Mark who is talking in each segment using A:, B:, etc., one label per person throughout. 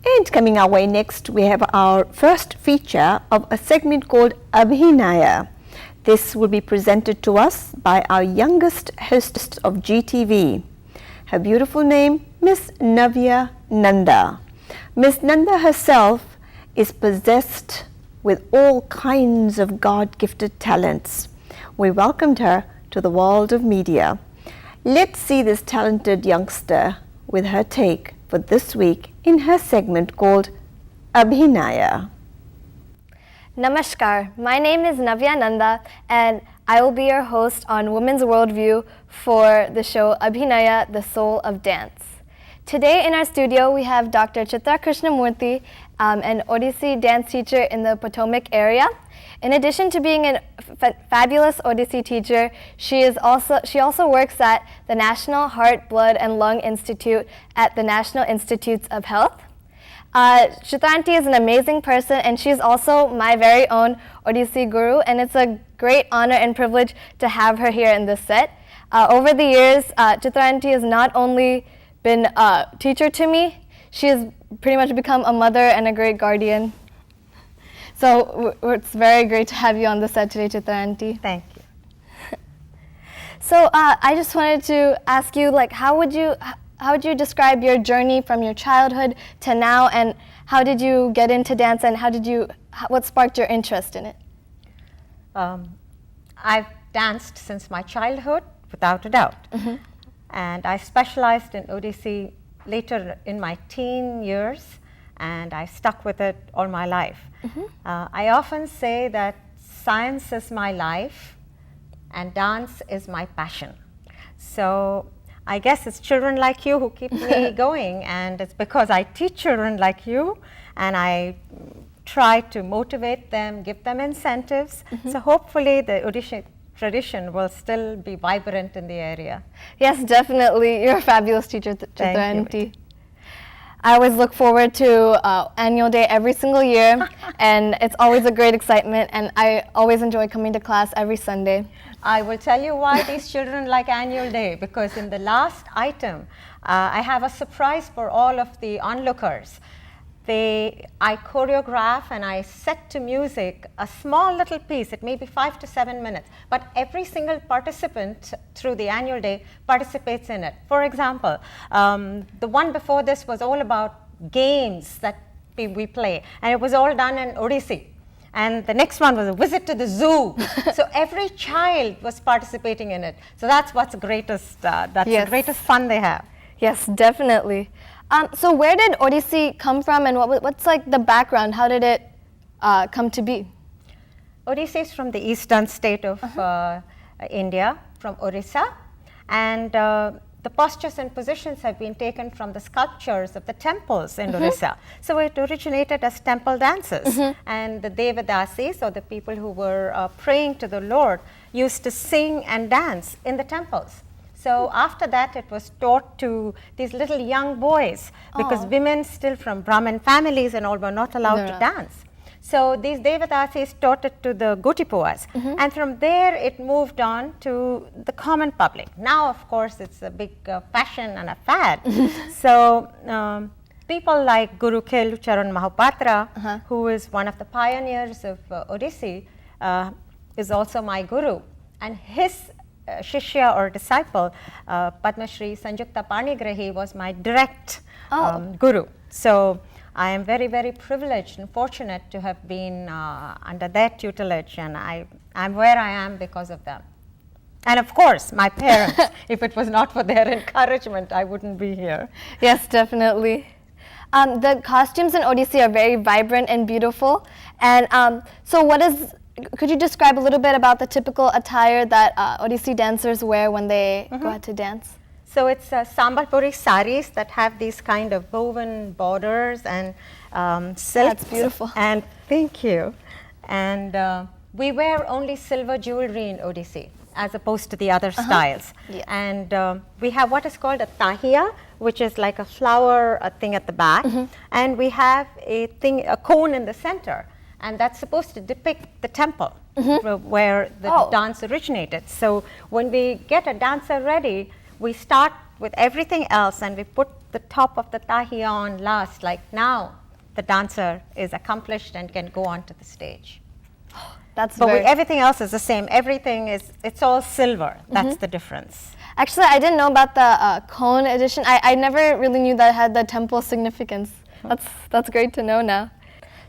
A: And coming our way next, we have our first feature of a segment called Abhinaya. This will be presented to us by our youngest hostess of GTV. Her beautiful name, Miss Navya Nanda. Miss Nanda herself is possessed with all kinds of God-gifted talents. We welcomed her to the world of media. Let's see this talented youngster with her take for this week in her segment called Abhinaya.
B: Namaskar, my name is Navya Nanda and I will be your host on Women's Worldview for the show Abhinaya, the Soul of Dance. Today in our studio we have Dr. Chitra Krishnamurti, an Odissi dance teacher in the Potomac area. In addition to being a fabulous Odissi teacher, she also works at the National Heart, Blood and Lung Institute at the National Institutes of Health. Chitra is an amazing person and she's also my very own Odissi guru, and it's a great honor and privilege to have her here in this set. Over the years, Chitra has not only been a teacher to me, she has pretty much become a mother and a great guardian. So it's very great to have you on the set today, Chitra.
C: Thank you.
B: So I just wanted to ask you, like, how would you describe your journey from your childhood to now, and how did you get into dance, and what sparked your interest in it?
C: I've danced since my childhood, without a doubt. Mm-hmm. And I specialized in Odissi later in my teen years, and I stuck with it all my life. Mm-hmm. I often say that science is my life and dance is my passion. So I guess it's children like you who keep me going, and it's because I teach children like you and I try to motivate them, give them incentives. Mm-hmm. So hopefully the Odissi tradition will still be vibrant in the area.
B: Yes, definitely. You're a fabulous teacher,
C: Thank you.
B: I always look forward to annual day every single year, and it's always a great excitement, and I always enjoy coming to class every Sunday.
C: I will tell you why these children like annual day, because in the last item, I have a surprise for all of the onlookers. I choreograph and I set to music a small little piece. It may be 5 to 7 minutes, but every single participant through the annual day participates in it. For example, the one before this was all about games that we play, and it was all done in Odissi. And the next one was a visit to the zoo. So every child was participating in it. So that's what's greatest. That's
B: yes.
C: The greatest fun they have.
B: Yes, definitely. So where did Odissi come from, and what's like the background? How did it come to be?
C: Odissi is from the eastern state of India, from Orissa, and the postures and positions have been taken from the sculptures of the temples in Orissa. So it originated as temple dances, and the Devadasis, or the people who were praying to the Lord, used to sing and dance in the temples. So after that, it was taught to these little young boys, because women still from Brahmin families and all were not allowed to dance. So these Devadasis taught it to the Gotipuas, and from there it moved on to the common public. Now, of course, it's a big fashion and a fad. So people like Guru Khelu Charan Mahapatra, who is one of the pioneers of Odissi, is also my guru, and his Shishya or disciple, Padma Shri Sanjukta Panigrahi, was my direct guru. So I am very, very privileged and fortunate to have been under their tutelage, and I'm where I am because of them. And of course, my parents. If it was not for their encouragement, I wouldn't be here.
B: Yes, definitely. The costumes in Odissi are very vibrant and beautiful. And could you describe a little bit about the typical attire that Odissi dancers wear when they go out to dance?
C: So it's Sambalpuri saris that have these kind of woven borders and silk.
B: That's beautiful.
C: And thank you. And we wear only silver jewelry in Odissi, as opposed to the other styles. Yeah. And we have what is called a tahiya, which is like a flower thing at the back, and we have a cone in the center. And that's supposed to depict the temple where the dance originated. So when we get a dancer ready, we start with everything else and we put the top of the tahi on last, like now the dancer is accomplished and can go onto the stage.
B: That's
C: But
B: very...
C: everything else is the same. Everything is, it's all silver. That's the difference.
B: Actually, I didn't know about the cone edition. I never really knew that it had the temple significance. That's great to know now.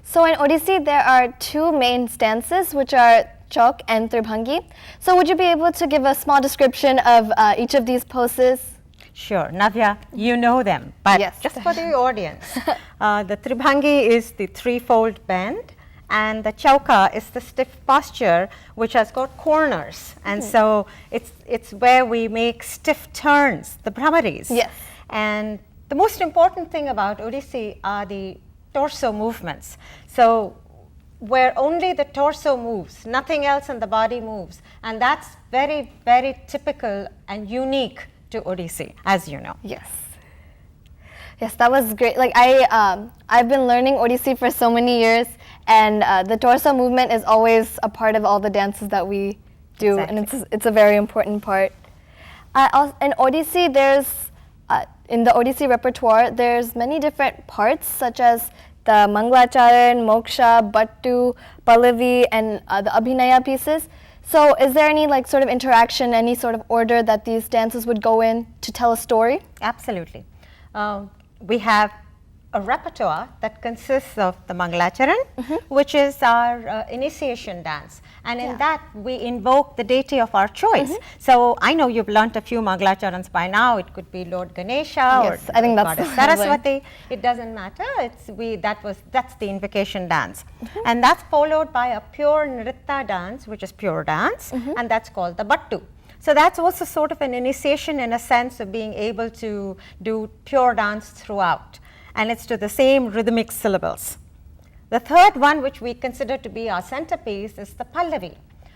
B: So in Odissi, there are two main stances, which are Chok and Tribhangi. So would you be able to give a small description of each of these poses?
C: Sure. Navya, you know them, but
B: Yes.
C: just for the audience, the Tribhangi is the threefold bend, and the Chauka is the stiff posture which has got corners. And so it's where we make stiff turns, the Brahmaris.
B: Yes.
C: And the most important thing about Odissi are the torso movements. So where only the torso moves, nothing else in the body moves. And that's very, very typical and unique to Odissi, as you know.
B: Yes. Yes, that was great. Like I've been learning Odissi for so many years, and the torso movement is always a part of all the dances that we do,
C: Exactly.
B: and it's a very important part. In Odissi, there's in the Odissi repertoire, there's many different parts, such as the Manglacharan, Moksha, Battu, Pallavi, and the Abhinaya pieces. So is there any like sort of interaction, any sort of order that these dances would go in to tell a story?
C: Absolutely. We have a repertoire that consists of the Mangalacharan, which is our initiation dance. And in that, we invoke the deity of our choice. So I know you've learnt a few Mangalacharans by now. It could be Lord Ganesha
B: Yes,
C: or
B: I think that's
C: Goddess
B: the one.
C: Saraswati. It doesn't matter. That's the invocation dance. And that's followed by a pure Nritta dance, which is pure dance, and that's called the Battu. So that's also sort of an initiation in a sense of being able to do pure dance throughout. And it's to the same rhythmic syllables. The third one, which we consider to be our centerpiece, is the Pallavi.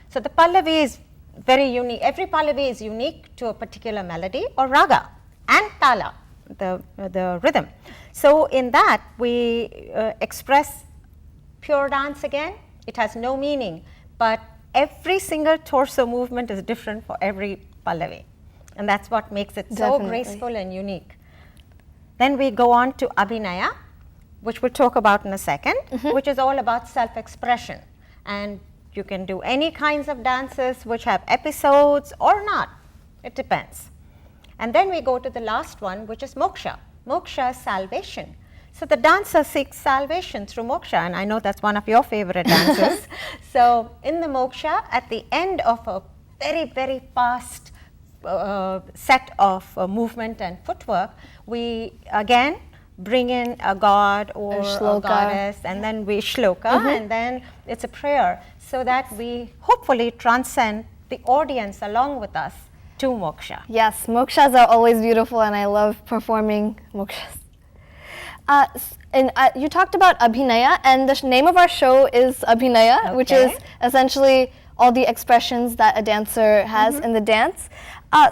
C: So the Pallavi is very unique. Every Pallavi is unique to a particular melody or raga and tala, the rhythm. So in that, we express pure dance again. It has no meaning, but every single torso movement is different for every Pallavi. And that's what makes it so
B: Definitely.
C: graceful and unique. Then we go on to Abhinaya, which we'll talk about in a second, which is all about self-expression. And you can do any kinds of dances which have episodes or not. It depends. And then we go to the last one, which is Moksha. Moksha is salvation. So the dancer seeks salvation through Moksha, and I know that's one of your favorite dances. So in the Moksha, at the end of a very, very fast set of movement and footwork, we again bring in a god or a
B: shloka.
C: goddess, and then we shloka, and then it's a prayer, so that we hopefully transcend the audience along with us to moksha.
B: Yes, mokshas are always beautiful, and I love performing mokshas. You talked about Abhinaya, and the name of our show is Abhinaya, which is essentially all the expressions that a dancer has in the dance.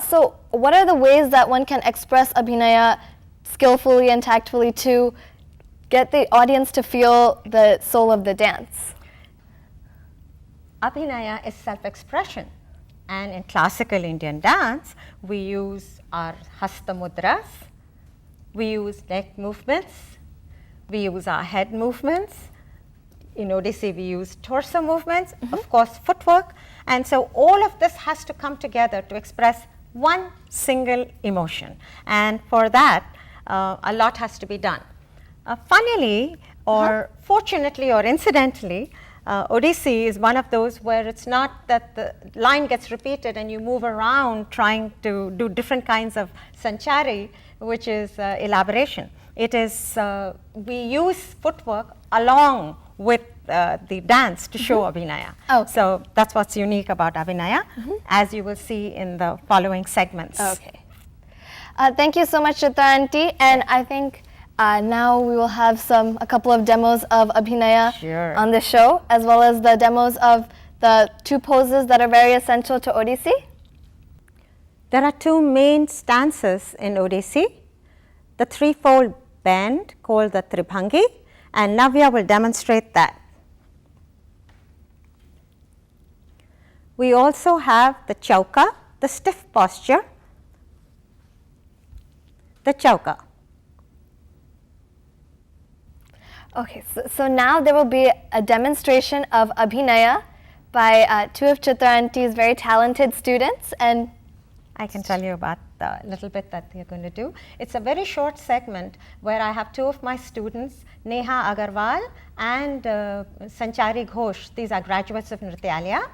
B: So what are the ways that one can express Abhinaya skillfully and tactfully to get the audience to feel the soul of the dance?
C: Abhinaya is self-expression, and in classical Indian dance, we use our hasta mudras, we use neck movements, we use our head movements. In Odissi, we use torso movements, of course, footwork. And so all of this has to come together to express one single emotion. And for that, a lot has to be done. Funnily, or fortunately, or incidentally, Odissi is one of those where it's not that the line gets repeated and you move around trying to do different kinds of sanchari, which is elaboration. It is, we use footwork along with the dance to show Abhinaya.
B: Okay.
C: So that's what's unique about Abhinaya, as you will see in the following segments.
B: Okay. Thank you so much, Chitra Aunty. And I think now we will have a couple of demos of Abhinaya on the show, as well as the demos of the two poses that are very essential to Odissi.
C: There are two main stances in Odissi, the threefold bend called the Tribhangi, and Navya will demonstrate that. We also have the Chauka, the stiff posture, the Chauka.
B: Okay, so now there will be a demonstration of Abhinaya by two of Chitra Auntie's very talented students, and
C: I can tell you about the little bit that they're going to do. It's a very short segment where I have two of my students, Neha Agarwal and Sanchari Ghosh. These are graduates of Nrityalaya.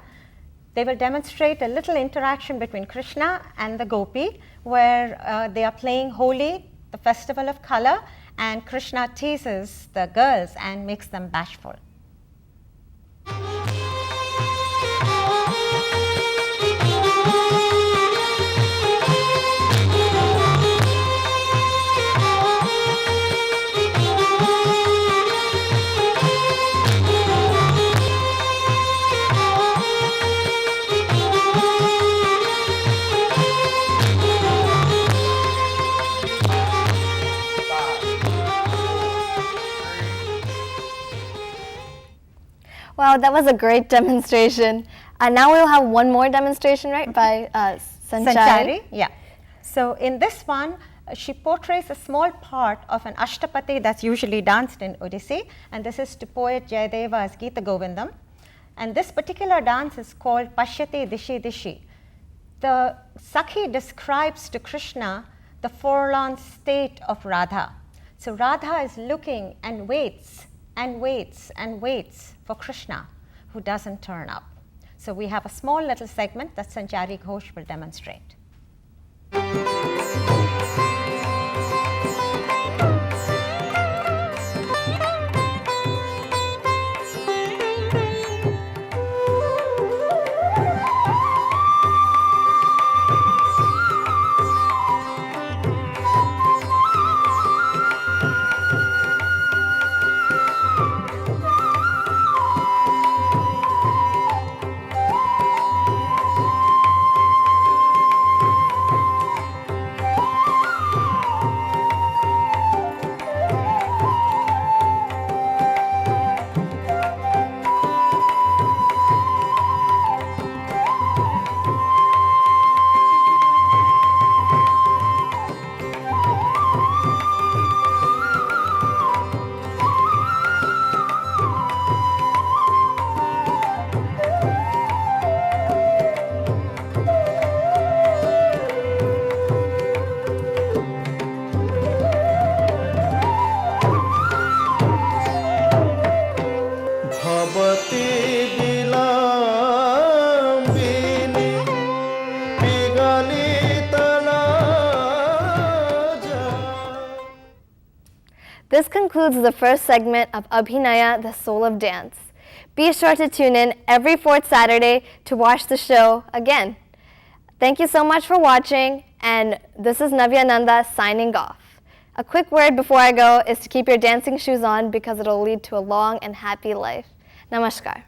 C: They will demonstrate a little interaction between Krishna and the Gopi, where they are playing Holi, the festival of color, and Krishna teases the girls and makes them bashful.
B: wow, that was a great demonstration. Now we'll have one more demonstration, right, by Sanchari?
C: Yeah. So in this one, she portrays a small part of an Ashtapati that's usually danced in Odissi, and this is to poet Jayadeva's Gita Govindam. And this particular dance is called Pashyati Dishi Dishi. The Sakhi describes to Krishna the forlorn state of Radha. So Radha is looking and waits and waits and waits for Krishna, who doesn't turn up. So we have a small little segment that Sanchari Ghosh will demonstrate.
B: This concludes the first segment of Abhinaya, the Soul of Dance. Be sure to tune in every fourth Saturday to watch the show again. Thank you so much for watching, and this is Navya Nanda signing off. A quick word before I go is to keep your dancing shoes on because it'll lead to a long and happy life. Namaskar.